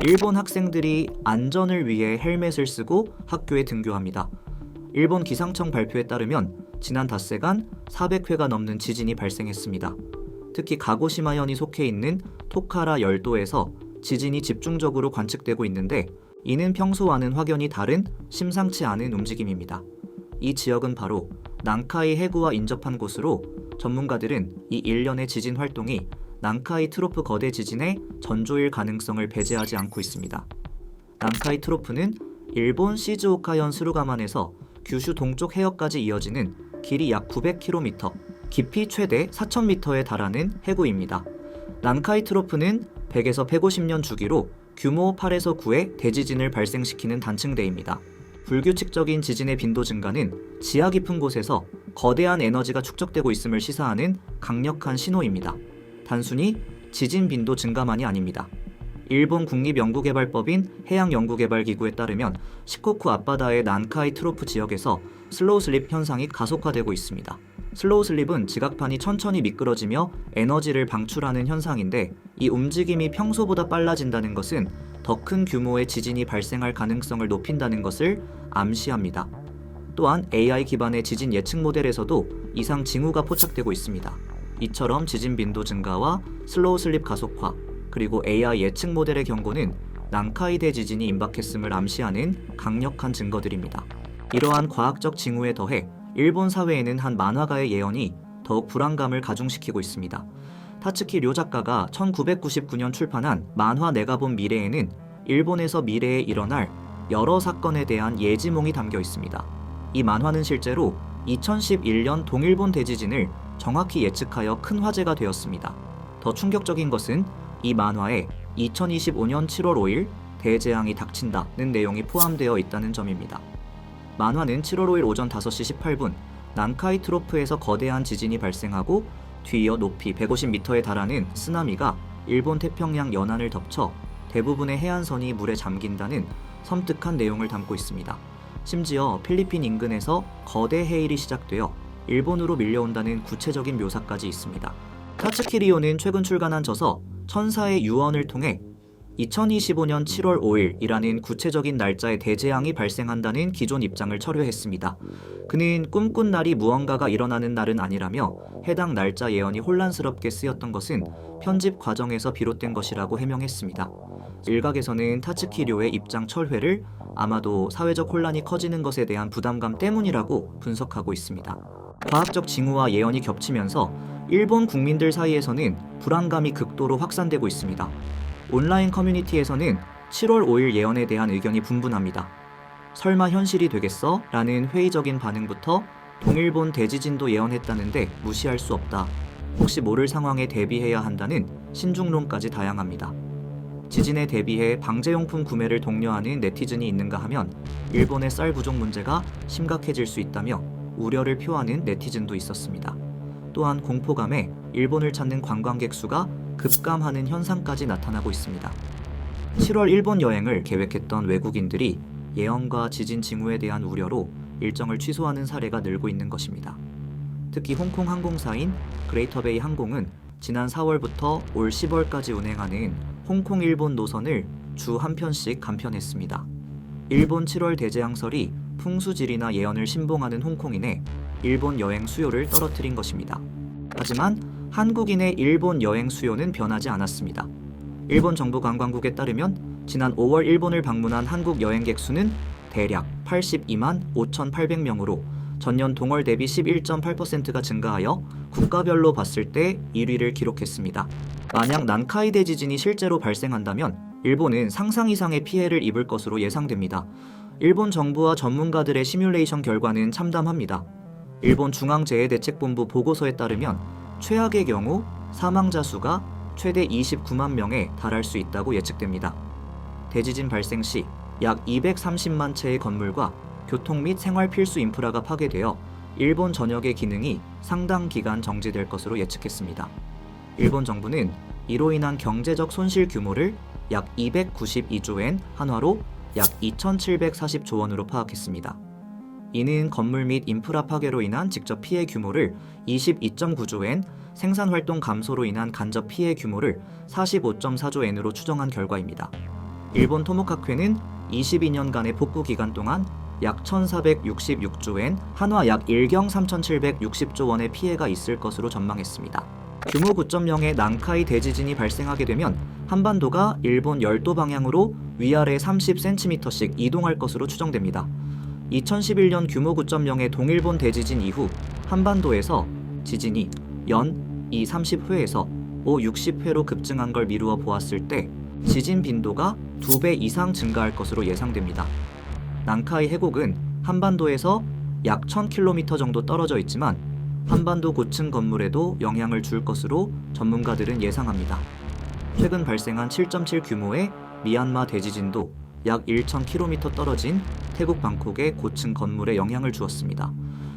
일본 학생들이 안전을 위해 헬멧을 쓰고 학교에 등교합니다. 일본 기상청 발표에 따르면 지난 닷새간 400회가 넘는 지진이 발생했습니다. 특히 가고시마현이 속해 있는 토카라 열도에서 지진이 집중적으로 관측되고 있는데 이는 평소와는 확연히 다른 심상치 않은 움직임입니다. 이 지역은 바로 난카이 해구와 인접한 곳으로 전문가들은 이 일련의 지진 활동이 난카이 트로프 거대 지진의 전조일 가능성을 배제하지 않고 있습니다. 난카이 트로프는 일본 시즈오카현 스루가만에서 규슈 동쪽 해역까지 이어지는 길이 약 900km, 깊이 최대 4000m에 달하는 해구입니다. 난카이 트로프는 100에서 150년 주기로 규모 8에서 9의 대지진을 발생시키는 단층대입니다. 불규칙적인 지진의 빈도 증가는 지하 깊은 곳에서 거대한 에너지가 축적되고 있음을 시사하는 강력한 신호입니다. 단순히 지진 빈도 증가만이 아닙니다. 일본 국립연구개발법인 해양연구개발기구에 따르면 시코쿠 앞바다의 난카이 트로프 지역에서 슬로우 슬립 현상이 가속화되고 있습니다. 슬로우 슬립은 지각판이 천천히 미끄러지며 에너지를 방출하는 현상인데 이 움직임이 평소보다 빨라진다는 것은 더 큰 규모의 지진이 발생할 가능성을 높인다는 것을 암시합니다. 또한 AI 기반의 지진 예측 모델에서도 이상 징후가 포착되고 있습니다. 이처럼 지진 빈도 증가와 슬로우 슬립 가속화, 그리고 AI 예측 모델의 경고는 난카이 대지진이 임박했음을 암시하는 강력한 증거들입니다. 이러한 과학적 징후에 더해 일본 사회에는 한 만화가의 예언이 더욱 불안감을 가중시키고 있습니다. 타츠키 료 작가가 1999년 출판한 만화 내가 본 미래에는 일본에서 미래에 일어날 여러 사건에 대한 예지몽이 담겨 있습니다. 이 만화는 실제로 2011년 동일본 대지진을 정확히 예측하여 큰 화제가 되었습니다. 더 충격적인 것은 이 만화에 2025년 7월 5일 대재앙이 닥친다는 내용이 포함되어 있다는 점입니다. 만화는 7월 5일 오전 5시 18분 난카이 트로프에서 거대한 지진이 발생하고 뒤이어 높이 150m에 달하는 쓰나미가 일본 태평양 연안을 덮쳐 대부분의 해안선이 물에 잠긴다는 섬뜩한 내용을 담고 있습니다. 심지어 필리핀 인근에서 거대 해일이 시작되어 일본으로 밀려온다는 구체적인 묘사까지 있습니다. 타츠키 리오는 최근 출간한 저서 천사의 유언을 통해 2025년 7월 5일이라는 구체적인 날짜에 대재앙이 발생한다는 기존 입장을 철회했습니다. 그는 꿈꾼 날이 무언가가 일어나는 날은 아니라며 해당 날짜 예언이 혼란스럽게 쓰였던 것은 편집 과정에서 비롯된 것이라고 해명했습니다. 일각에서는 타츠키 료의 입장 철회를 아마도 사회적 혼란이 커지는 것에 대한 부담감 때문이라고 분석하고 있습니다. 과학적 징후와 예언이 겹치면서 일본 국민들 사이에서는 불안감이 극도로 확산되고 있습니다. 온라인 커뮤니티에서는 7월 5일 예언에 대한 의견이 분분합니다. 설마 현실이 되겠어? 라는 회의적인 반응부터 동일본 대지진도 예언했다는데 무시할 수 없다. 혹시 모를 상황에 대비해야 한다는 신중론까지 다양합니다. 지진에 대비해 방제용품 구매를 독려하는 네티즌이 있는가 하면 일본의 쌀 부족 문제가 심각해질 수 있다며 우려를 표하는 네티즌도 있었습니다. 또한 공포감에 일본을 찾는 관광객 수가 급감하는 현상까지 나타나고 있습니다. 7월 일본 여행을 계획했던 외국인들이 예언과 지진 징후에 대한 우려로 일정을 취소하는 사례가 늘고 있는 것입니다. 특히 홍콩 항공사인 그레이터베이 항공은 지난 4월부터 올 10월까지 운행하는 홍콩 일본 노선을 주 한 편씩 간편했습니다. 일본 7월 대재앙설이 풍수지리나 예언을 신봉하는 홍콩인의 일본 여행 수요를 떨어뜨린 것입니다. 하지만 한국인의 일본 여행 수요는 변하지 않았습니다. 일본 정부 관광국에 따르면 지난 5월 일본을 방문한 한국 여행객 수는 대략 82만 5,800명으로 전년 동월 대비 11.8%가 증가하여 국가별로 봤을 때 1위를 기록했습니다. 만약 난카이 대지진이 실제로 발생한다면 일본은 상상 이상의 피해를 입을 것으로 예상됩니다. 일본 정부와 전문가들의 시뮬레이션 결과는 참담합니다. 일본 중앙재해대책본부 보고서에 따르면 최악의 경우 사망자 수가 최대 29만 명에 달할 수 있다고 예측됩니다. 대지진 발생 시 약 230만 채의 건물과 교통 및 생활 필수 인프라가 파괴되어 일본 전역의 기능이 상당 기간 정지될 것으로 예측했습니다. 일본 정부는 이로 인한 경제적 손실 규모를 약 292조엔 한화로 약 2,740조 원으로 파악했습니다. 이는 건물 및 인프라 파괴로 인한 직접 피해 규모를 22.9조엔, 생산활동 감소로 인한 간접 피해 규모를 45.4조엔으로 추정한 결과입니다. 일본 토모카쿠에는 22년간의 복구 기간 동안 약 1466조엔, 한화 약 1경 3760조 원의 피해가 있을 것으로 전망했습니다. 규모 9.0의 난카이 대지진이 발생하게 되면 한반도가 일본 열도 방향으로 위아래 30cm씩 이동할 것으로 추정됩니다. 2011년 규모 9.0의 동일본 대지진 이후 한반도에서 지진이 연 2, 30회에서 5, 60회로 급증한 걸 미루어 보았을 때 지진 빈도가 2배 이상 증가할 것으로 예상됩니다. 난카이 해곡은 한반도에서 약 1000km 정도 떨어져 있지만 한반도 고층 건물에도 영향을 줄 것으로 전문가들은 예상합니다. 최근 발생한 7.7 규모의 미얀마 대지진도 약 1000km 떨어진 태국 방콕의 고층 건물에 영향을 주었습니다.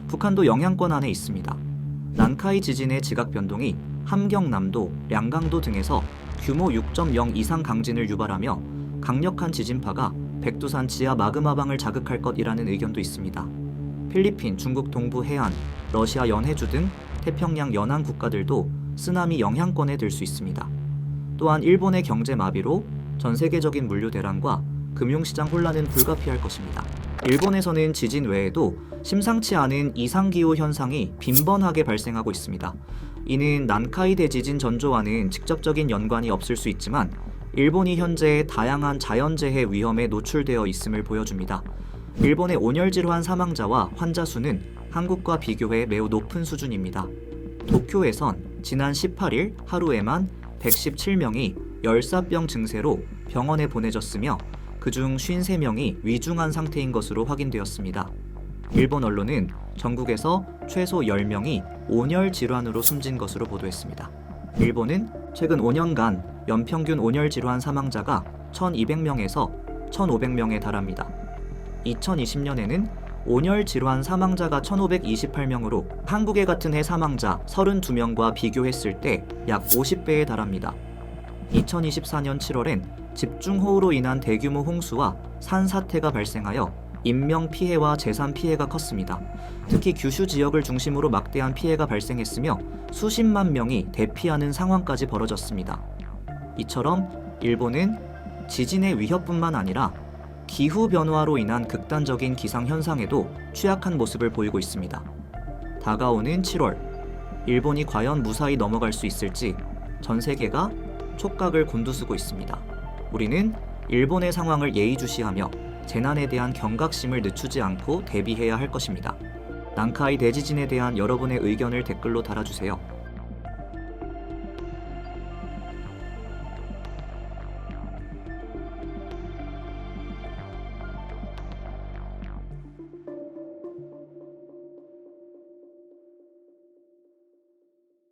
북한도 영향권 안에 있습니다. 난카이 지진의 지각 변동이 함경남도, 량강도 등에서 규모 6.0 이상 강진을 유발하며 강력한 지진파가 백두산 지하 마그마방을 자극할 것이라는 의견도 있습니다. 필리핀, 중국 동부 해안, 러시아 연해주 등 태평양 연안 국가들도 쓰나미 영향권에 들 수 있습니다. 또한 일본의 경제 마비로 전 세계적인 물류 대란과 금융시장 혼란은 불가피할 것입니다. 일본에서는 지진 외에도 심상치 않은 이상기후 현상이 빈번하게 발생하고 있습니다. 이는 난카이 대지진 전조와는 직접적인 연관이 없을 수 있지만 일본이 현재 다양한 자연재해 위험에 노출되어 있음을 보여줍니다. 일본의 온열 질환 사망자와 환자 수는 한국과 비교해 매우 높은 수준입니다. 도쿄에선 지난 18일 하루에만 117명이 열사병 증세로 병원에 보내졌으며 그중 53명이 위중한 상태인 것으로 확인되었습니다. 일본 언론은 전국에서 최소 10명이 온열 질환으로 숨진 것으로 보도했습니다. 일본은 최근 5년간 연평균 온열 질환 사망자가 1200명에서 1500명에 달합니다. 2020년에는 온열 질환 사망자가 1528명으로 한국의 같은 해 사망자 32명과 비교했을 때 약 50배에 달합니다. 2024년 7월엔 집중호우로 인한 대규모 홍수와 산사태가 발생하여 인명 피해와 재산 피해가 컸습니다. 특히 규슈 지역을 중심으로 막대한 피해가 발생했으며 수십만 명이 대피하는 상황까지 벌어졌습니다. 이처럼 일본은 지진의 위협뿐만 아니라 기후변화로 인한 극단적인 기상현상에도 취약한 모습을 보이고 있습니다. 다가오는 7월, 일본이 과연 무사히 넘어갈 수 있을지 전 세계가 촉각을 곤두쓰고 있습니다. 우리는 일본의 상황을 예의주시하며 재난에 대한 경각심을 늦추지 않고 대비해야 할 것입니다. 난카이 대지진에 대한 여러분의 의견을 댓글로 달아주세요.